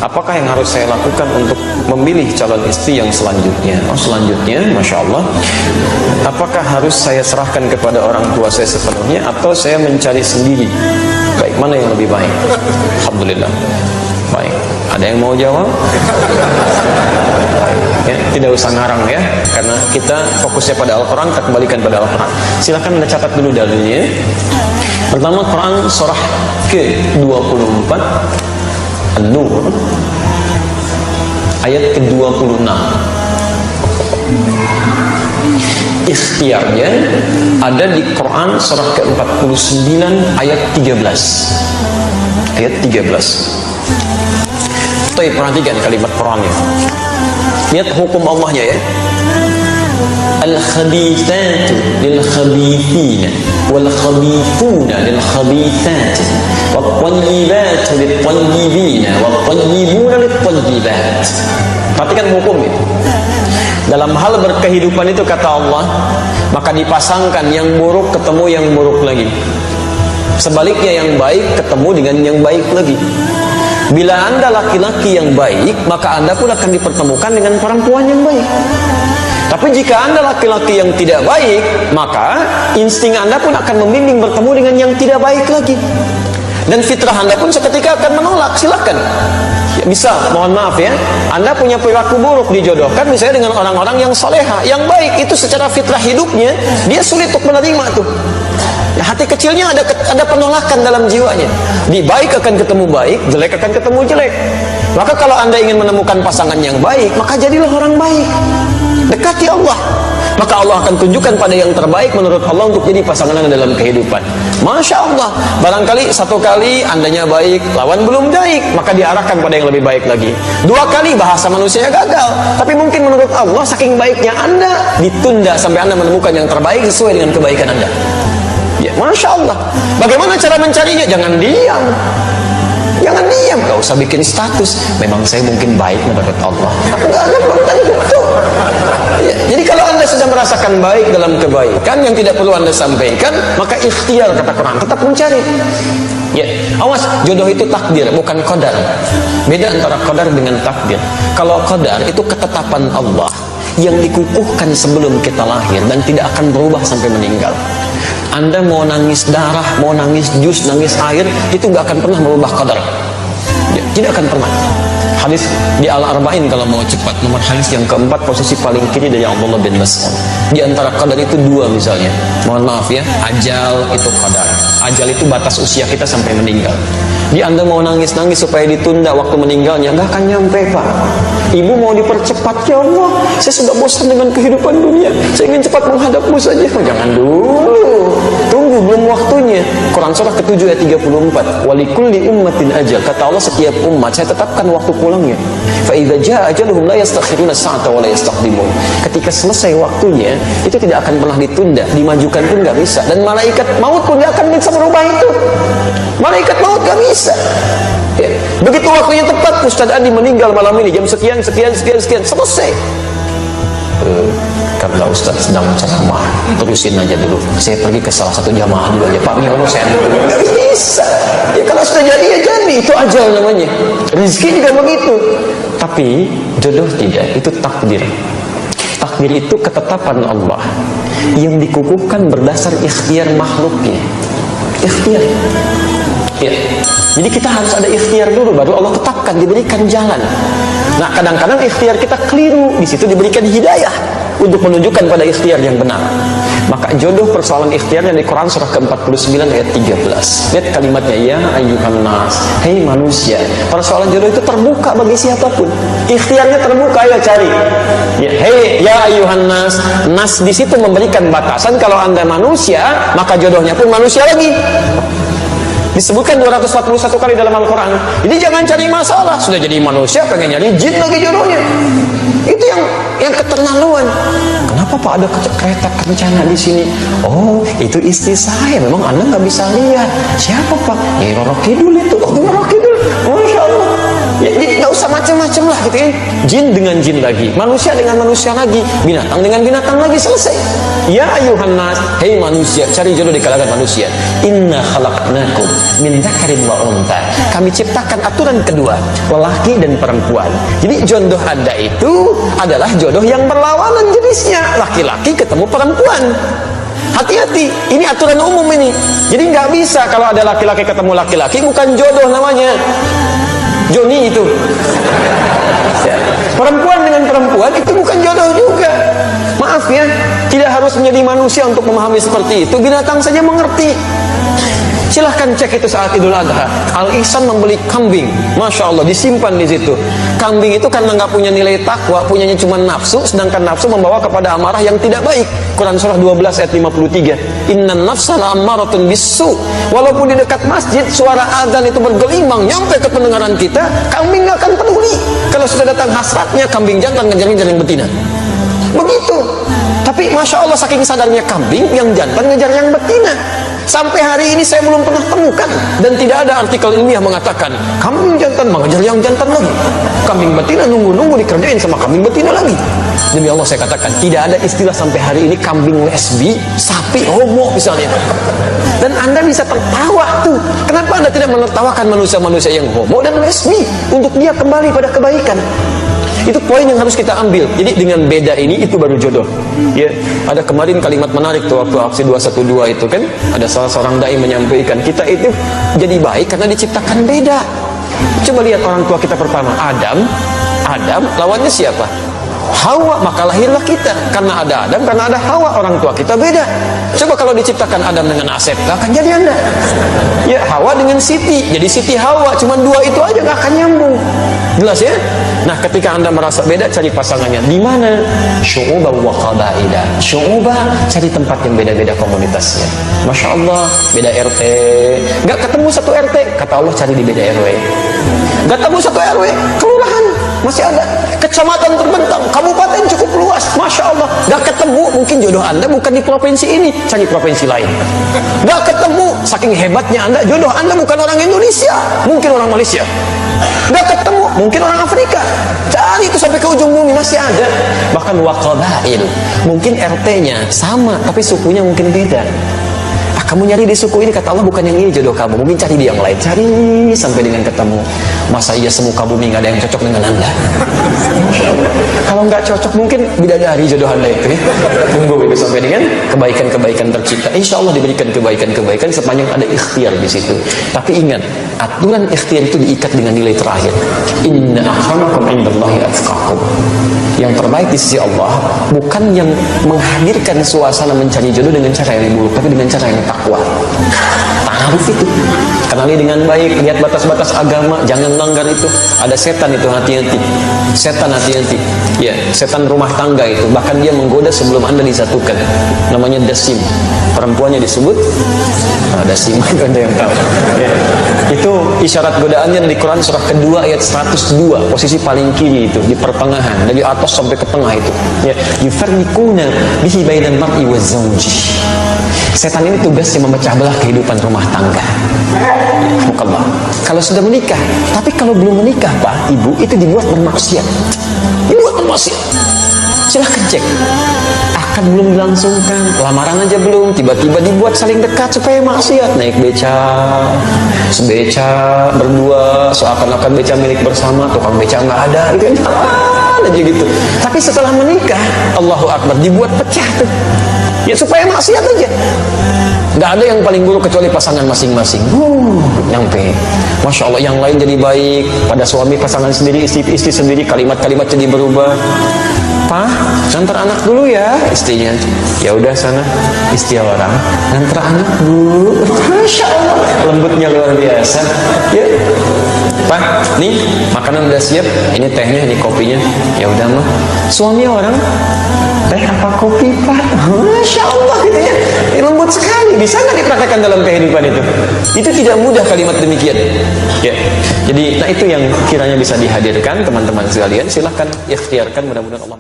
apakah yang harus saya lakukan untuk memilih calon istri yang selanjutnya? Oh, selanjutnya, Masya Allah, apakah harus saya serahkan kepada orang tua saya sepenuhnya atau saya mencari sendiri? Baik, mana yang lebih baik? Alhamdulillah. Baik, ada yang mau jawab? Ya, tidak usah ngarang ya, karena kita fokusnya pada Al-Quran, kita kembalikan pada Al-Quran. Silakan Anda catat dulu dalilnya. Pertama, Quran surah ke-24 An-Nur ayat ke-26. Ikhtiarnya ada di Quran surah ke-49 ayat 13. Ayat 13. Baik, perhatikan kalimat Qurannya. Lihat hukum Allahnya ya. Al-khabithatu lil-khabithina wal-khabithuna lil-khabithati wat-tayyibatu lit-tayyibina wat-tayyibuna lit-tayyibat. Perhatikan hukumnya. Dalam hal berkehidupan itu kata Allah, maka dipasangkan yang buruk ketemu yang buruk lagi. Sebaliknya yang baik ketemu dengan yang baik lagi. Bila Anda laki-laki yang baik, maka Anda pun akan dipertemukan dengan perempuan yang baik. Tapi jika Anda laki-laki yang tidak baik, maka insting Anda pun akan membimbing bertemu dengan yang tidak baik lagi. Dan fitrah Anda pun seketika akan menolak. Silakan. Ya, misal, mohon maaf ya, Anda punya perilaku buruk dijodohkan misalnya dengan orang-orang yang soleha, yang baik, itu secara fitrah hidupnya dia sulit untuk menerima tuh. Ya, hati kecilnya ada penolakan dalam jiwanya. Di baik akan ketemu baik, jelek akan ketemu jelek. Maka kalau Anda ingin menemukan pasangan yang baik, maka jadilah orang baik. Dekati Allah. Maka Allah akan tunjukkan pada yang terbaik menurut Allah untuk jadi pasangan Anda dalam kehidupan. Masya Allah. Barangkali satu kali Andanya baik, lawan belum baik, maka diarahkan pada yang lebih baik lagi. Dua kali bahasa manusia gagal, tapi mungkin menurut Allah saking baiknya Anda ditunda sampai Anda menemukan yang terbaik sesuai dengan kebaikan Anda. Ya, Masya Allah. Bagaimana cara mencarinya? Jangan diam. Jangan diam, gak usah bikin status. Memang saya mungkin baik menurut Allah. Enggak ada belum gitu. Ya, jadi kalau Anda sudah merasakan baik dalam kebaikan yang tidak perlu Anda sampaikan, maka ikhtiar kata Quran, tetap mencari. Ya, awas, jodoh itu takdir, bukan qadar. Beda antara qadar dengan takdir. Kalau qadar itu ketetapan Allah yang dikukuhkan sebelum kita lahir dan tidak akan berubah sampai meninggal. Anda mau nangis darah, mau nangis jus, nangis air, itu nggak akan pernah merubah qadar. Ya, tidak akan pernah. Hadis di Al-Arba'in kalau mau cepat, nomor hadis yang keempat, posisi paling kiri dari Abdullah bin Mas'ud. Di antara qadar itu dua misalnya. Mohon maaf ya, ajal itu qadar. Ajal itu batas usia kita sampai meninggal. Di Anda mau nangis-nangis supaya ditunda waktu meninggalnya, nggak akan nyampe Pak. Ibu mau dipercepat, ya Allah, saya sudah bosan dengan kehidupan dunia, saya ingin cepat menghadapmu saja. Oh, jangan dulu, tunggu, belum waktunya. Quran surah ke-7 ayat 34. Walikulli ummatin ajal. Kata Allah, setiap umat saya tetapkan waktu pulangnya. Fa idza jaa ajaluhum la yastakhiruna sa'ata wa la yastaqdimun. Ketika selesai waktunya, itu tidak akan pernah ditunda, dimajukan pun nggak bisa. Dan malaikat maut pun nggak akan bisa merubah itu. Malaikat maut nggak bisa. Ya. Begitu waktunya tepat, Ustaz Andi meninggal malam ini jam sekian, selesai. Karena Ustaz sedang ceramah, terusin aja dulu. Saya pergi ke salah satu jamaah dulu aja. Pak Miono saya nggak bisa. Ya kalau sudah jadi ya jadi, itu ajal namanya. Rezeki juga begitu. Tapi jodoh tidak, itu takdir. Takdir itu ketetapan Allah yang dikukuhkan berdasar ikhtiar makhluknya. Ikhtiar. Ya. Jadi kita harus ada ikhtiar dulu, baru Allah tetapkan, diberikan jalan. Nah, kadang-kadang ikhtiar kita keliru, di situ diberikan hidayah untuk menunjukkan pada ikhtiar yang benar. Maka jodoh persoalan ikhtiarnya di Quran surah ke-49 ayat 13. Lihat kalimatnya, ya ayyuhan nas, hei manusia. Persoalan jodoh itu terbuka bagi siapapun. Ikhtiarnya terbuka, ayo cari. Ya, hei ya ayyuhan nas. Nas di situ memberikan batasan, kalau Anda manusia, maka jodohnya pun manusia lagi. Disebutkan 241 kali dalam Al-Quran. Jadi jangan cari masalah, sudah jadi manusia pengen nyari jin lagi jodohnya. Itu yang keterlaluan. Kenapa Pak ada kereta kencana di sini? Oh, itu istri saya. Memang Anda nggak bisa lihat. Siapa Pak? Ya Roro Kidul itu. Oh, Roro Kidul. Masya Allah. Ya, jadi nggak usah macam-macam lah gitu ya. Jin dengan jin lagi, manusia dengan manusia lagi, binatang dengan binatang lagi, selesai. Ya ayuhan nas, hei manusia, cari jodoh di kalangan manusia. Inna khalaqnakum min dzakarin wa unta. Kami ciptakan aturan kedua, lelaki dan perempuan. Jadi jodoh Anda itu adalah jodoh yang berlawanan jenisnya, laki-laki ketemu perempuan. Hati-hati, ini aturan umum ini. Jadi nggak bisa kalau ada laki-laki ketemu laki-laki, bukan jodoh namanya. Joni itu. Ya. Perempuan dengan perempuan itu bukan jodoh juga. Maaf ya, tidak harus menjadi manusia untuk memahami seperti itu. Binatang saja mengerti. Silahkan cek itu saat Idul Adha. Al-Ihsan membeli kambing, masya Allah, disimpan di situ. Kambing itu karena nggak punya nilai takwa, punyanya cuma nafsu, sedangkan nafsu membawa kepada amarah yang tidak baik. Quran surah 12 ayat 53. Innan nafsa la'ammaratun bisu. Walaupun di dekat masjid suara azan itu bergelimang nyampe ke pendengaran kita, kambing nggak akan peduli. Kalau sudah datang hasratnya, kambing jantan ngejar-ngejar yang betina. Begitu. Tapi masya Allah, saking sadarnya kambing, yang jantan ngejar yang betina. Sampai hari ini saya belum pernah temukan, dan tidak ada artikel ilmiah mengatakan kambing jantan mengejar yang jantan lagi, kambing betina nunggu-nunggu dikerjain sama kambing betina lagi. Demi Allah saya katakan, tidak ada istilah sampai hari ini kambing lesbi, sapi homo misalnya. Dan Anda bisa tertawa tuh. Kenapa Anda tidak menertawakan manusia-manusia yang homo dan lesbi untuk dia kembali pada kebaikan? Itu poin yang harus kita ambil. Jadi dengan beda ini, itu baru jodoh. Ya, ada kemarin kalimat menarik tuh waktu aksi 212 itu kan, ada salah seorang dai menyampaikan, kita itu jadi baik karena diciptakan beda. Coba lihat orang tua kita pertama, Adam lawannya siapa? Hawa, maka lahirlah kita. Karena ada Adam, karena ada Hawa, orang tua kita beda. Coba kalau diciptakan Adam dengan Asep, gak akan jadi Anda. Ya, Hawa dengan Siti, jadi Siti Hawa, cuma dua itu aja gak akan nyambung. Jelas ya? Nah, ketika Anda merasa beda, cari pasangannya. Di mana? Syu'uba wa qabaila. Syu'uba, cari tempat yang beda-beda komunitasnya. Masya Allah, beda RT. Gak ketemu satu RT, kata Allah cari di beda RW. Gak ketemu satu RW, kelurahan masih ada, kecamatan terbentang, kabupaten cukup luas, masya Allah. Gak ketemu, mungkin jodoh Anda bukan di provinsi ini, cari provinsi lain. Gak ketemu, saking hebatnya Anda, jodoh Anda bukan orang Indonesia, mungkin orang Malaysia. Gak ketemu, mungkin orang Afrika, cari itu sampai ke ujung bumi, masih ada. Bahkan waqabail, mungkin RT-nya sama, tapi sukunya mungkin beda. Kamu nyari di suku ini, kata Allah bukan yang ini jodoh kamu, mungkin cari di yang lain, cari sampai dengan ketemu. Masa iya semuka bumi nggak ada yang cocok dengan Anda? Kalau nggak cocok, mungkin bidadari jodoh Anda itu ya. Tunggu itu sampai dengan kebaikan-kebaikan tercipta. Insya Allah diberikan kebaikan-kebaikan sepanjang ada ikhtiar di situ. Tapi ingat, aturan ikhtiar itu diikat dengan nilai terakhir. Inna akramakum indallahi atqakum. Yang terbaik di sisi Allah bukan yang menghadirkan suasana mencari jodoh dengan cara yang buruk, tapi dengan cara yang takwa. Ta'aruf itu, kenali dengan baik, lihat batas-batas agama, jangan langgar itu. Ada setan itu, hati-hati. Setan hati-hati. Ya, setan rumah tangga itu, bahkan dia menggoda sebelum Anda disatukan. Namanya dasim. Perempuannya disebut dasim, itu Anda yang tahu. Ya. Itu isyarat godaannya di Quran surah kedua ayat 102, posisi paling kiri itu, di pertengahan, dari atas sampai ke tengah itu. Ya, yufarriquna bihi bainal mar'i waz zawji. Setan ini tugasnya memecah belah kehidupan rumah tangga. Alhamdulillah. Kalau sudah menikah, tapi kalau belum menikah Pak, Ibu, itu dibuat bermaksiat. Dibuat bermaksiat. Silahkan cek. Akan belum dilangsungkan, lamaran aja belum, tiba-tiba dibuat saling dekat supaya maksiat. Naik beca, sebeca, berdua, seakan-akan beca milik bersama, tukang beca nggak ada, itu aja gitu. Tapi setelah menikah, Allahu Akbar, dibuat pecah tuh. Ya supaya maksiat aja. Gak ada yang paling buruk kecuali pasangan masing-masing. Nyampe. Masya Allah, yang lain jadi baik. Pada suami, pasangan sendiri, istri sendiri, kalimat-kalimat jadi berubah. Pak, ngantar anak dulu ya, istrinya. Ya udah sana, istri orang. Ngantar anak dulu. Masya Allah, lembutnya luar biasa. Ya, Pak, nih makanan udah siap. Ini tehnya, ini kopinya. Ya udah mah. Suami orang, teh apa kopi Pak? Masya Allah gitu ya. Lembut sekali. Bisa nggak dipraktekkan dalam kehidupan itu? Itu tidak mudah kalimat demikian. Ya. Jadi, nah itu yang kiranya bisa dihadirkan teman-teman sekalian. Silahkan ikhtiarkan, mudah-mudahan Allah